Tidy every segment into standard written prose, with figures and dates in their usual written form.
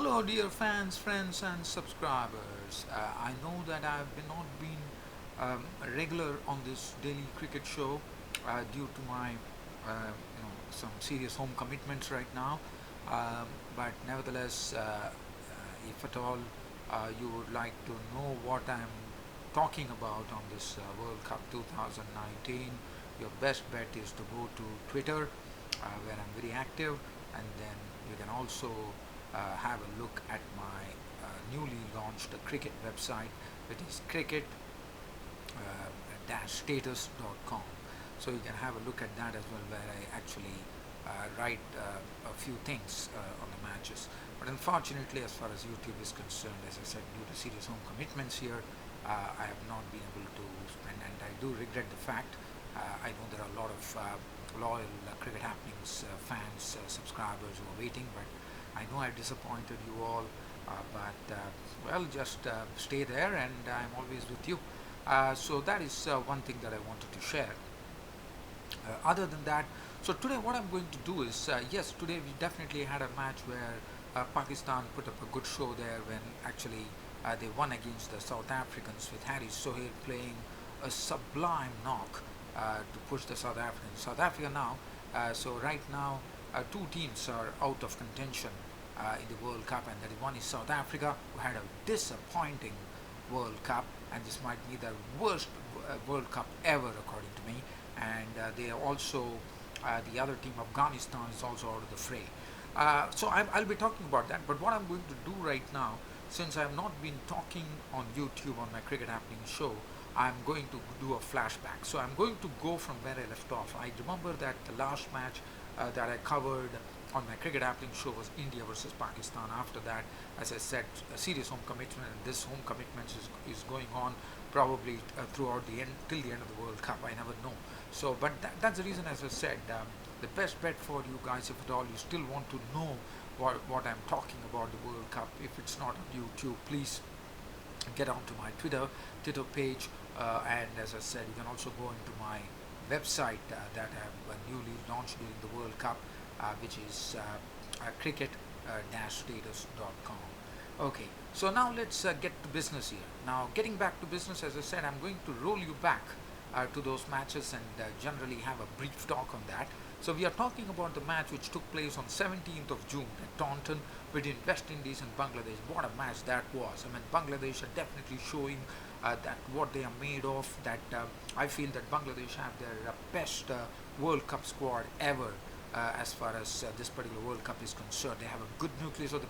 Hello, dear fans, friends, and subscribers. I know that I've been not been a regular on this daily cricket show due to my, some serious home commitments right now. But nevertheless, if at all you would like to know what I'm talking about on this World Cup 2019, your best bet is to go to Twitter, where I'm very active, and then you can also have a look at my newly launched cricket website, which is cricket-status.com. So you can have a look at that as well, where I actually write a few things on the matches. But unfortunately, as far as YouTube is concerned, as I said, due to serious home commitments here, I have not been able to spend, and I do regret the fact. I know there are a lot of loyal cricket happenings fans, subscribers who are waiting, but I know I disappointed you all, but well, just stay there, and I'm always with you. So that is one thing that I wanted to share. Other than that, so today what I'm going to do is, yes, today we definitely had a match where Pakistan put up a good show there when actually they won against the South Africans with Harry Sohail playing a sublime knock to push the South Africans. South Africa now, so right now, two teams are out of contention in the World Cup, and that one is South Africa, who had a disappointing World Cup, and this might be the worst World Cup ever, according to me. And they are also the other team, Afghanistan, is also out of the fray. So I'll be talking about that. But what I'm going to do right now, since I've not been talking on YouTube on my Cricket Happening show, I'm going to do a flashback. So I'm going to go from where I left off. I remember that the last match that I covered on my Cricket Happening show was India versus Pakistan. After that, as I said, a serious home commitment, and this home commitment is going on probably throughout the end, till the end of the World Cup. I never know. So, but that's the reason, as I said, the best bet for you guys, if at all you still want to know what I'm talking about the World Cup, if it's not on YouTube, please get onto my Twitter page, and as I said, you can also go into my website that I have newly launched during the World Cup, which is cricket-status.com. Okay, so now let's get to business here. Now, getting back to business, as I said, I'm going to roll you back to those matches and generally have a brief talk on that. So we are talking about the match which took place on 17th of June at Taunton between West Indies and Bangladesh. What a match that was. I mean, Bangladesh are definitely showing that what they are made of, that I feel that Bangladesh have their best World Cup squad ever. As far as this particular World Cup is concerned, they have a good nucleus of the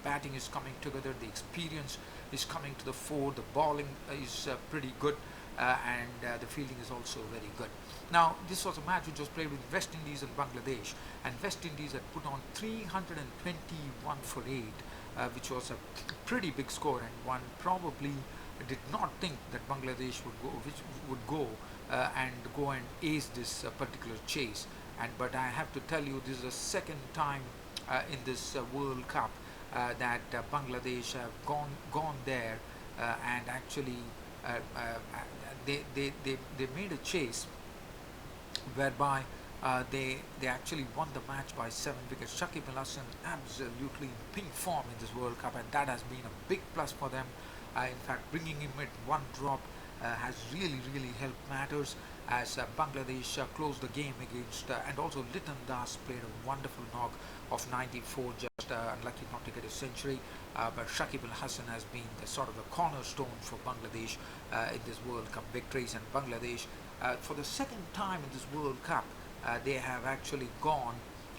batting is coming together, the experience is coming to the fore, the bowling is pretty good, and the fielding is also very good. Now, this was a match which was played with West Indies and Bangladesh, and West Indies had put on 321 for 8, which was a pretty big score, and one probably did not think that Bangladesh would go and go and ace this particular chase. And but I have to tell you, this is the second time in this World Cup that Bangladesh have gone there and actually uh, uh, they made a chase whereby they actually won the match by 7 wickets. Shakib Al Hasan absolutely in pink form in this World Cup, and that has been a big plus for them. In fact, bringing him at one drop has really helped matters as Bangladesh closed the game against, and also Liton Das played a wonderful knock of 94, just unlucky not to get a century. But Shakib Al Hasan has been the sort of the cornerstone for Bangladesh in this World Cup victories. And Bangladesh, for the second time in this World Cup, they have actually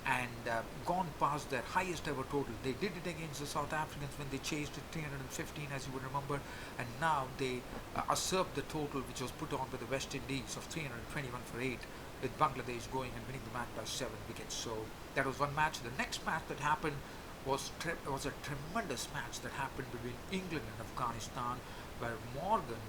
and gone past their highest ever total. They did it against the South Africans when they chased it 315, as you would remember, and now they usurped the total which was put on by the West Indies of 321 for 8, with Bangladesh going and winning the match by 7 wickets. So that was one match. The next match that happened was a tremendous match that happened between England and Afghanistan, where Morgan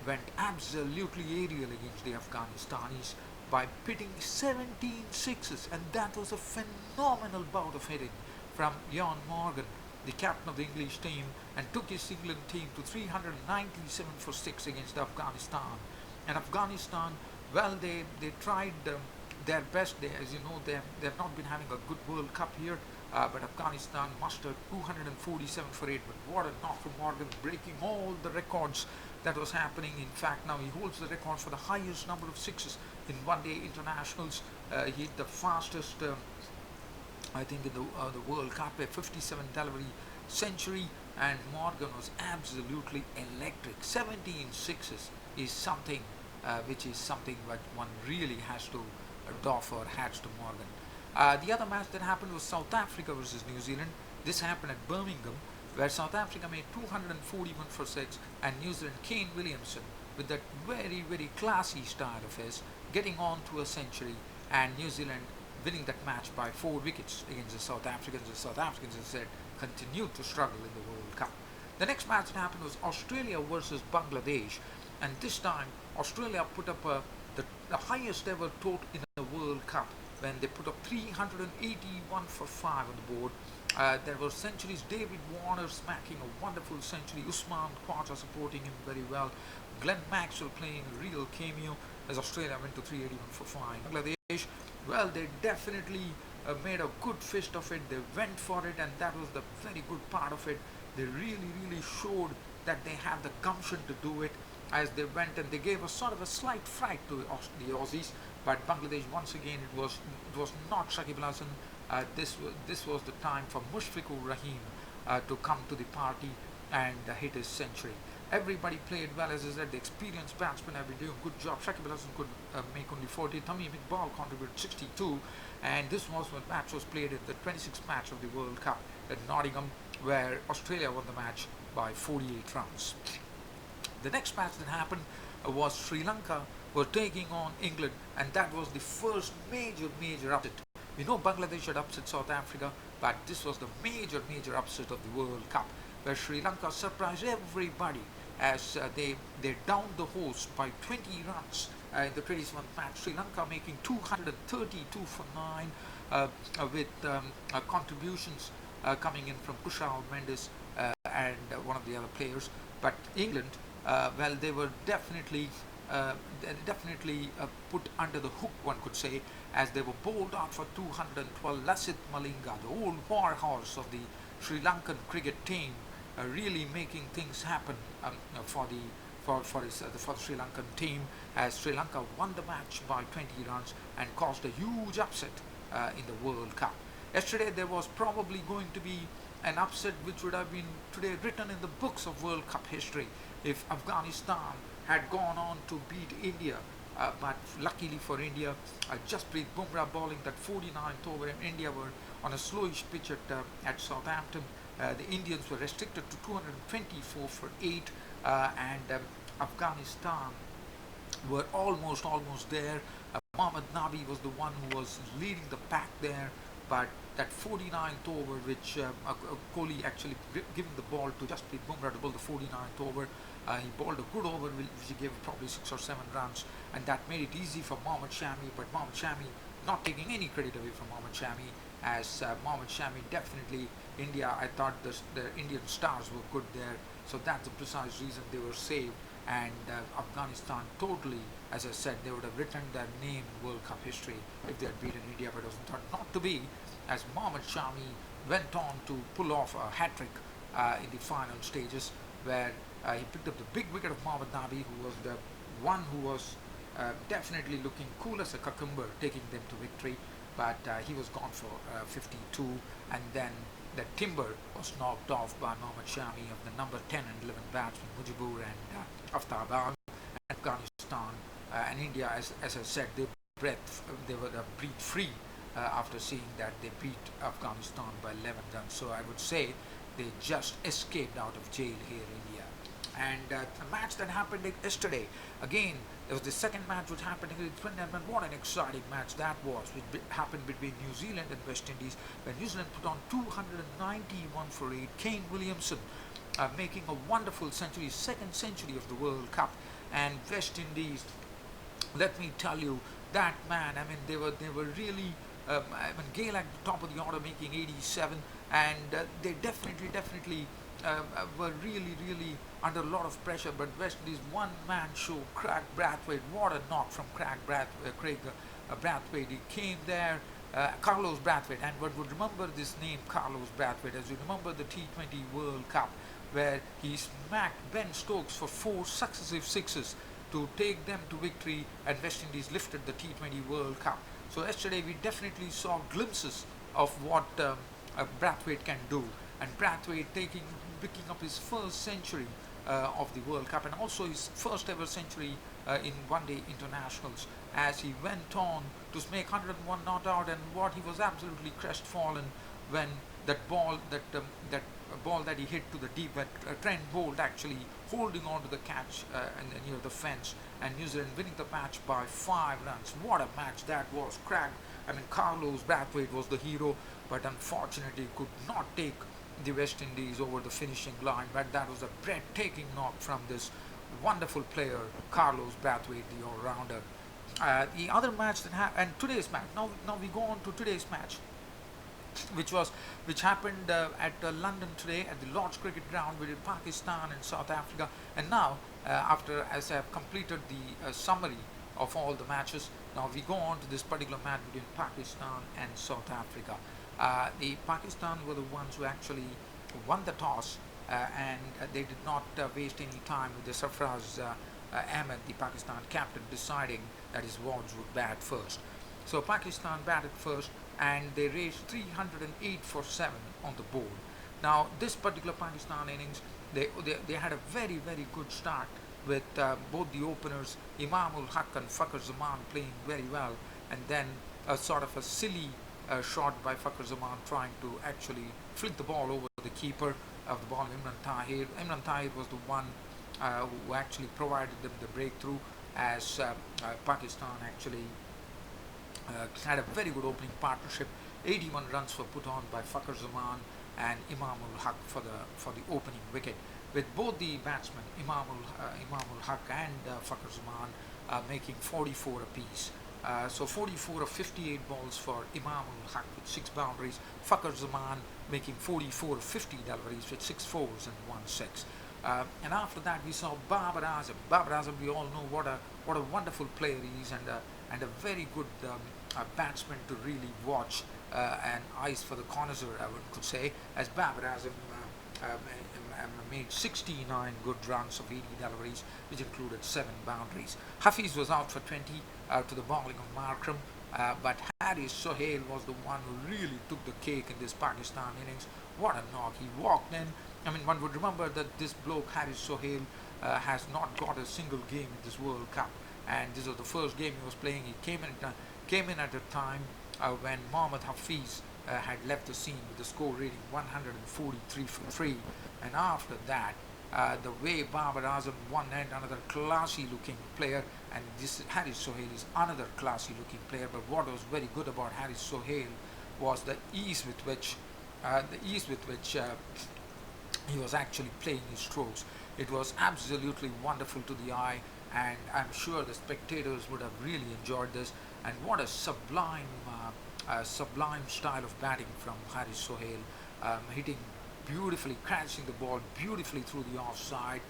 went absolutely aerial against the Afghanistanis by pitting 17 sixes, and that was a phenomenal bout of hitting from Ian Morgan, the captain of the English team, and took his England team to 397 for 6 against Afghanistan. And Afghanistan, well, they tried their best. As you know, they have not been having a good World Cup here. but Afghanistan mustered 247 for 8. But what a knock from Morgan, breaking all the records that was happening. In fact, now he holds the record for the highest number of sixes in one-day internationals. He hit the fastest, I think, in the World Cup, a 57 delivery century, and Morgan was absolutely electric. 17 sixes is something which is something that one really has to doff our hats to Morgan. The other match that happened was South Africa versus New Zealand. This happened at Birmingham, where South Africa made 241 for 6, and New Zealand, Kane Williamson, with that very, very classy style of his, getting on to a century, and New Zealand winning that match by 4 wickets against the South Africans. The South Africans, as I said, continued to struggle in the World Cup. The next match that happened was Australia versus Bangladesh, and this time Australia put up the highest ever total in the World Cup when they put up 381 for 5 on the board. There were centuries. David Warner smacking a wonderful century. Usman Khawaja supporting him very well. Glenn Maxwell playing a real cameo as Australia went to 381 for 5. Bangladesh, well, they definitely made a good fist of it. They went for it, and that was the very good part of it. They really, really showed that they had the gumption to do it as they went, and they gave a sort of a slight fright to the Aussies. But Bangladesh, once again, it was not Shakib Al Hasan. This was the time for Mushfiqur Rahim to come to the party and hit his century. Everybody played well, as I said. The experienced batsmen have been doing a good job. Shakib Al Hasan could make only 40. Tamim Iqbal contributed 62, and this was when match was played in the 26th match of the World Cup at Nottingham, where Australia won the match by 48 runs. The next match that happened was Sri Lanka were taking on England, and that was the first major upset. We know Bangladesh had upset South Africa, but this was the major upset of the World Cup, where Sri Lanka surprised everybody as they downed the host by 20 runs in the 27th match. Sri Lanka making 232 for 9 with contributions coming in from Kushal Mendes and one of the other players. But England, well, they were definitely put under the hook, one could say, as they were bowled out for 212. Lasith Malinga, the old war horse of the Sri Lankan cricket team, really making things happen for the Sri Lankan team, as Sri Lanka won the match by 20 runs and caused a huge upset in the World Cup. Yesterday there was probably going to be an upset which would have been today written in the books of World Cup history if Afghanistan had gone on to beat India. But luckily for India, Jasprit Bumrah bowling that 49th over, and India were on a slowish pitch at Southampton. The Indians were restricted to 224 for 8, and Afghanistan were almost there. Mohammad Nabi was the one who was leading the pack there, but that 49th over, which Kohli actually giving the ball to Jasprit Bumrah to bowl the 49th over. He bowled a good over, which he gave probably 6 or 7 runs, and that made it easy for Mohammad Shami. But Mohammad Shami, not taking any credit away from Mohammad Shami, as Mohammad Shami definitely, India, I thought the Indian stars were good there, so that's the precise reason they were saved. And Afghanistan totally, as I said, they would have written their name in World Cup history if they had beaten India, but it was thought not to be, as Mohammad Shami went on to pull off a hat-trick in the final stages, where he picked up the big wicket of Mohammad Nabi, who was the one who was definitely looking cool as a cucumber, taking them to victory, but he was gone for 52, and then the timber was knocked off by Mohammad Shami of the number 10 and 11 batsmen Mujibur and Aftab Alam. And Afghanistan and India, as I said, they were breathe free after seeing that they beat Afghanistan by 11 runs. So I would say they just escaped out of jail here in India. And the match that happened yesterday, again, there was the second match which happened in Trinidad, and what an exciting match that was, which happened between New Zealand and West Indies, where New Zealand put on 291 for 8. Kane Williamson making a wonderful century, second century of the World Cup, and West Indies, let me tell you, that man, I mean, they were really, I mean, Gale at the top of the order making 87, and they definitely were really under a lot of pressure. But West Indies one-man show, Craig Brathwaite, what a knock from Craig Brathwaite. He came there Carlos Brathwaite. And one would remember this name, Carlos Brathwaite, as you remember the T20 World Cup, where he smacked Ben Stokes for 4 successive sixes to take them to victory, and West Indies lifted the T20 World Cup. So yesterday we definitely saw glimpses of what Brathwaite can do, and Brathwaite picking up his first century of the World Cup, and also his first ever century in one-day internationals, as he went on to make 101 not out. And what he was absolutely crestfallen when that ball that he hit to the deep, Trent Bolt actually holding on to the catch near the fence, and New Zealand winning the match by 5 runs. What a match that was, cracked. I mean, Carlos Brathwaite was the hero, but unfortunately could not take the West Indies over the finishing line. But that was a breathtaking knock from this wonderful player, Carlos Brathwaite, the all-rounder. The other match that happened, and today's match. Now we go on to today's match, which happened at London today at the Lord's Cricket Ground between Pakistan and South Africa. And now, after as I have completed the summary of all the matches, now we go on to this particular match between Pakistan and South Africa. The Pakistan were the ones who actually won the toss, and they did not waste any time with the Sarfraz Ahmed, the Pakistan captain, deciding that his wards would bat first. So Pakistan batted first, and they raised 308 for 7 on the board. Now this particular Pakistan innings, they had a very good start with both the openers Imam ul Haq and Fakhar Zaman playing very well, and then a sort of a silly shot by Fakhar Zaman trying to actually flick the ball over the keeper of the ball, Imran Tahir. Imran Tahir was the one who actually provided them the breakthrough, as Pakistan actually had a very good opening partnership. 81 runs were put on by Fakhar Zaman and Imam ul Haq for the opening wicket, with both the batsmen Imam ul Haq and Fakhar Zaman making 44 apiece. So 44 of 58 balls for Imam ul Haq with 6 boundaries, Fakhar Zaman making 44 of 50 deliveries with 6 fours and 1 6. And after that we saw Babar Azam. Babar Azam, we all know what a wonderful player he is, and a very good batsman to really watch, and eyes for the connoisseur, I could say, as Babar Azam made 69 good runs of 80 deliveries, which included 7 boundaries. Hafiz was out for 20 to the bowling of Markram, but Haris Sohail was the one who really took the cake in this Pakistan innings. What a knock. He walked in. I mean, one would remember that this bloke, Haris Sohail, has not got a single game in this World Cup, and this was the first game he was playing. He came in at a time when Mohammad Hafiz had left the scene with the score rating 143 for 3, and after that, the way Babar Azam won, and another classy looking player, and this Haris Sohail is another classy looking player. But what was very good about Haris Sohail was the ease with which he was actually playing his strokes. It was absolutely wonderful to the eye, and I'm sure the spectators would have really enjoyed this. And what a sublime style of batting from Haris Sohail, hitting beautifully, crashing the ball beautifully through the offside.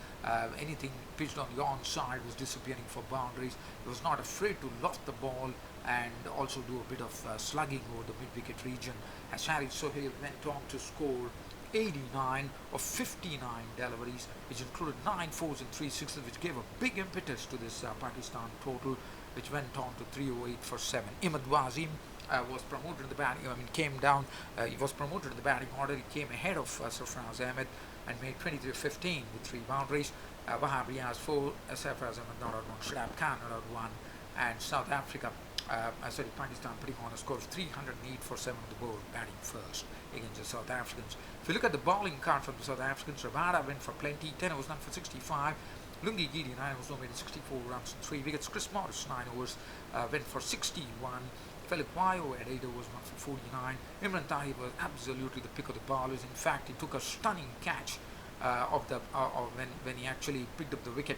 Anything pitched on the onside was disappearing for boundaries. He was not afraid to loft the ball and also do a bit of slugging over the mid-wicket region, as Haris Sohail went on to score 89 of 59 deliveries, which included 9 fours and 3 sixes, which gave a big impetus to this Pakistan total, which went on to 308 for 7. Imad Wasim was promoted in the batting. Came down. He was promoted to the batting order. He came ahead of Sarfraz Ahmed and made 23 of 15 with 3 boundaries. Wahab Riaz 4, Sarfraz Ahmed not out 1, Shrab Khan not out 1, and South Africa. Pakistan putting on a score of 308 for 7 on the board, batting first against the South Africans. If you look at the bowling card from the South Africans, Rabada went for plenty, 10 overs, none for 65. Lungi Giri, 9 overs, no made 64 runs and 3 wickets. Chris Morris, 9 overs, went for 61. Philip Wayo at 8 overs, 1 for 49. Imran Tahir was absolutely the pick of the bowlers. In fact, he took a stunning catch when he actually picked up the wicket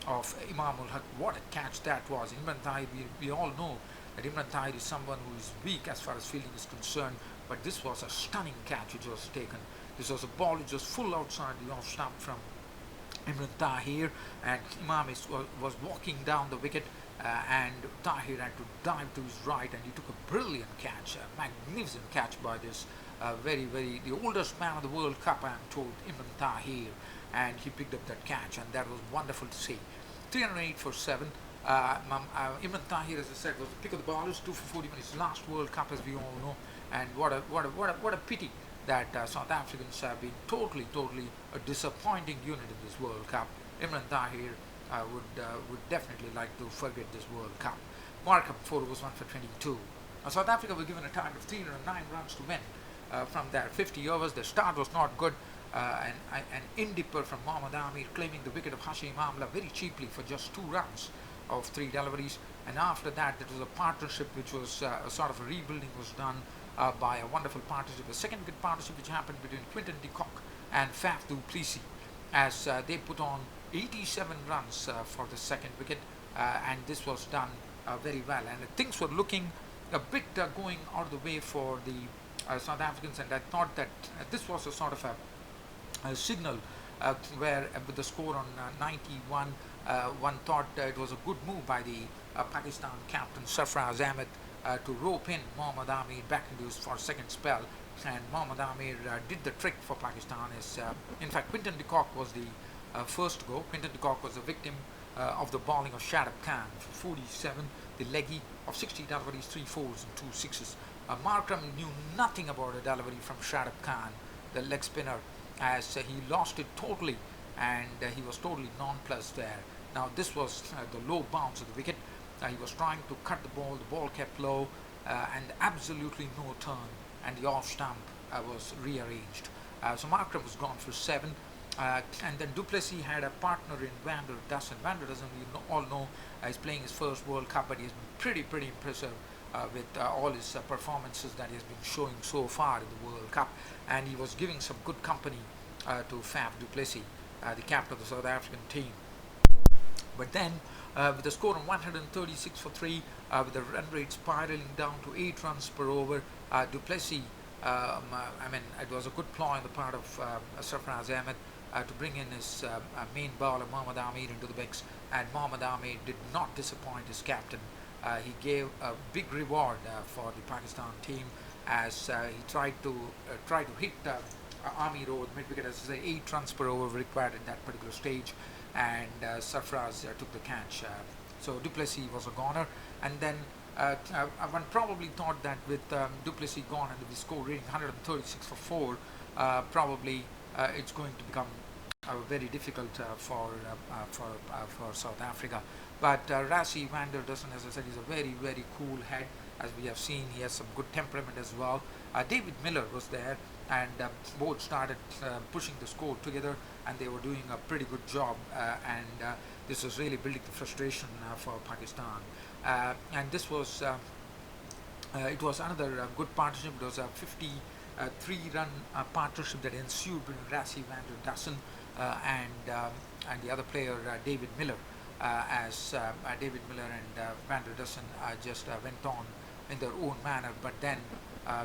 of Imam ul Haq. What a catch that was. Imran Tahir, we all know that Imran Tahir is someone who is weak as far as fielding is concerned, but this was a stunning catch which was taken. This was a ball which was full outside the off stump from Imran Tahir, and Imam was walking down the wicket, and Tahir had to dive to his right, and he took a brilliant catch, a magnificent catch by this the oldest man of the World Cup, I am told, Imran Tahir, and he picked up that catch, and that was wonderful to see. 308 for 7. Imran Tahir, as I said, was the pick of the ballers, 2 for 40 minutes, last World Cup, as we all know, and what a pity that South Africans have been totally a disappointing unit in this World Cup. Imran Tahir would definitely like to forget this World Cup. Markham, 4 overs, 1 for 22. South Africa were given a target of 309 runs to win. From their 50 overs, the start was not good. An in-dipper from Mohammad Amir claiming the wicket of Hashim Amla very cheaply for just 2 runs of 3 deliveries. And after that, it was a partnership which was a sort of a rebuilding was done by a wonderful partnership, a second wicket partnership which happened between Quinton de Kock and Faf du Plessis, as they put on 87 runs for the second wicket, and this was done very well. And things were looking a bit going out of the way for the South Africans, and I thought that this was a sort of a signal where with the score on 91, one thought it was a good move by the Pakistan captain Sarfraz Ahmed to rope in Mohammad Amir back into his for a second spell, and Mohammad Amir did the trick for Pakistan. In fact, Quinton de Kock was the first to go. Quinton de Kock was a victim of the bowling of Shadab Khan for 47, the leggy of 60 deliveries, 3 fours and 2 sixes. Markram knew nothing about a delivery from Shadab Khan, the leg spinner, as he lost it totally, and he was totally nonplussed there. Now this was the low bounce of the wicket. He was trying to cut the ball kept low, and absolutely no turn, and the off stump was rearranged. So Markram was gone for 7. And then du Plessis had a partner in Van der Dussen. Van der Dussen, we all know, is playing his first World Cup, but he's been pretty impressive with all his performances that he has been showing so far in the World Cup. And he was giving some good company to Faf du Plessis, the captain of the South African team. But then, with the score of 136 for 3, with the run rate spiraling down to 8 runs per over, du Plessis, it was a good ploy on the part of Sarfraz Ahmed to bring in his main bowler Mohammad Amir into the mix, and Mohammad Amir did not disappoint his captain. He gave a big reward for the Pakistan team as he tried to hit Amir over the mid-wicket. As I say, 8 runs per over required at that particular stage, and Sarfraz took the catch. So du Plessis was a goner, and then one probably thought that with du Plessis gone and with the score reading 136 for 4, probably it's going to become very difficult for South Africa. But Rassie van der Dussen, as I said, is a very cool head. As we have seen, he has some good temperament as well. David Miller was there, and both started pushing the score together, and they were doing a pretty good job, and this was really building the frustration for Pakistan. And this was it was another good partnership. It was a 53-run partnership that ensued between Rassie van der Dussen and the other player David Miller, as David Miller and van der Dussen just went on in their own manner. But then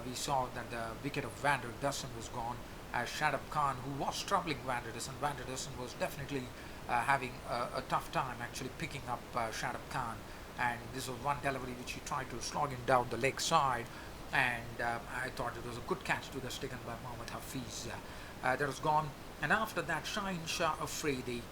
we saw that the wicket of van der Dussen was gone, as Shadab Khan, who was troubling van der Dussen. Van der Dussen was definitely having a tough time actually picking up Shadab Khan, and this was one delivery which he tried to slog him down the leg side, and I thought it was a good catch to the taken by Mohammad Hafiz. That was gone, and after that Shaheen Shah Afridi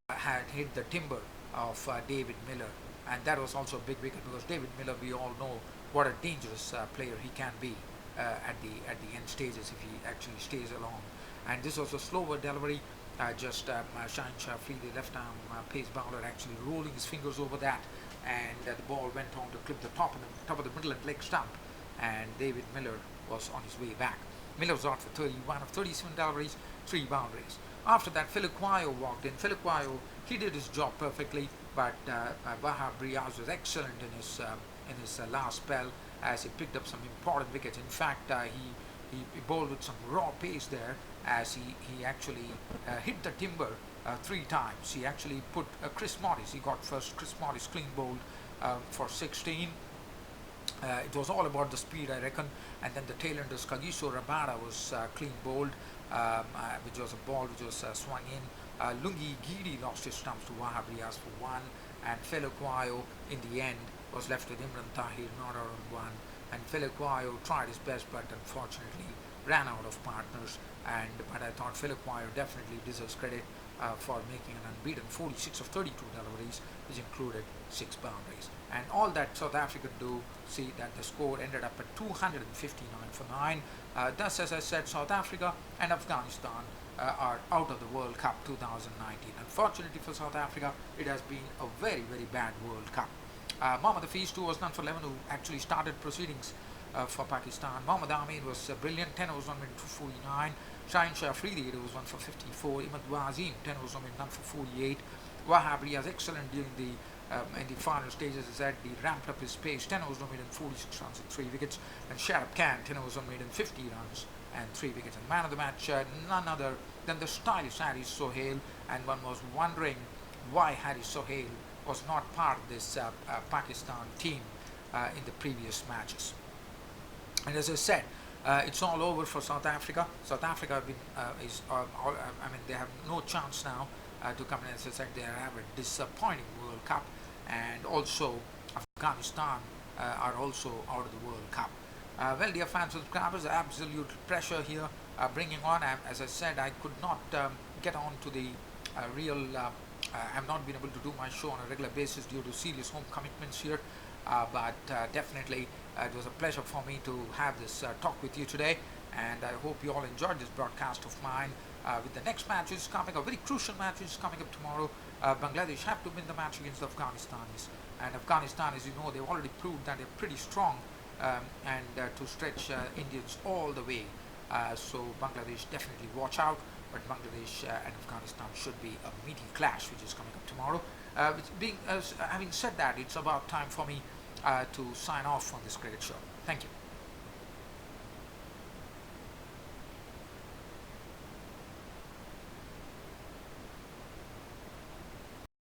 had hit the timber of David Miller, and that was also a big wicket, because David Miller, we all know what a dangerous player he can be at the end stages if he actually stays along. And this was a slower delivery, Shaheen Shah Afridi, left arm pace bowler, actually rolling his fingers over that, and the ball went on to clip the top of the middle and leg stump, and David Miller was on his way back. Miller was out for 31 of 37 deliveries, 3 boundaries. After that, Philip Quayo walked in. Philip Quayo, he did his job perfectly, but Wahab Riaz was excellent in his last spell, as he picked up some important wickets. In fact, he bowled with some raw pace there, as he actually hit the timber 3 times. He actually put Chris Morris. He got first Chris Morris clean bowled for 16. It was all about the speed, I reckon, and then the tail enders Kagiso Rabada was clean bowled, which was a ball which was swung in. Lungi Giri lost his stumps to Wahab Riaz for 1, and Feluquayo in the end was left with Imran Tahir not out on one, and Feluquayo tried his best but unfortunately ran out of partners, but I thought Feluquayo definitely deserves credit for making an unbeaten 46 of 32 deliveries, which included 6 boundaries. And all that South Africa do, see that the score ended up at 259 for 9. Thus, as I said, South Africa and Afghanistan are out of the World Cup 2019. Unfortunately for South Africa, it has been a very, very bad World Cup. Mohammad Hafiz too was none for 11, who actually started proceedings for Pakistan. Mohammad Amin was brilliant, 10 overs, 1 minute 249. Shaheen Shah Afridi, 8 overs, 1 for 54. Imad Wazim, 10 overs, 1 minute, none for 48. Wahab Riaz, excellent during the in the final stages. As I said, he ramped up his pace, 10 overs, 1 minute, 46 runs and 3 wickets. And Sharab Khan, 10 overs, 1 minute, 50 runs and 3 wickets. And man of the match, none other than the stylish Haris Sohail. And one was wondering why Haris Sohail was not part of this Pakistan team in the previous matches. And as I said, it's all over for South Africa. South Africa have been, they have no chance now to come in. As I said, they have a disappointing World Cup, and also Afghanistan are also out of the World Cup. Well, dear fans and subscribers, absolute pressure here bringing on. As I said, I could not get on to the I have not been able to do my show on a regular basis due to serious home commitments here, but definitely it was a pleasure for me to have this talk with you today, and I hope you all enjoyed this broadcast of mine. With the next matches coming up, very crucial matches coming up tomorrow. Bangladesh have to win the match against the Afghanistanis, and Afghanistan, as you know, they've already proved that they're pretty strong and to stretch Indians all the way. So Bangladesh, definitely watch out. But Bangladesh and Afghanistan should be a meaty clash, which is coming up tomorrow. Having said that, it's about time for me to sign off on this cricket show. Thank you.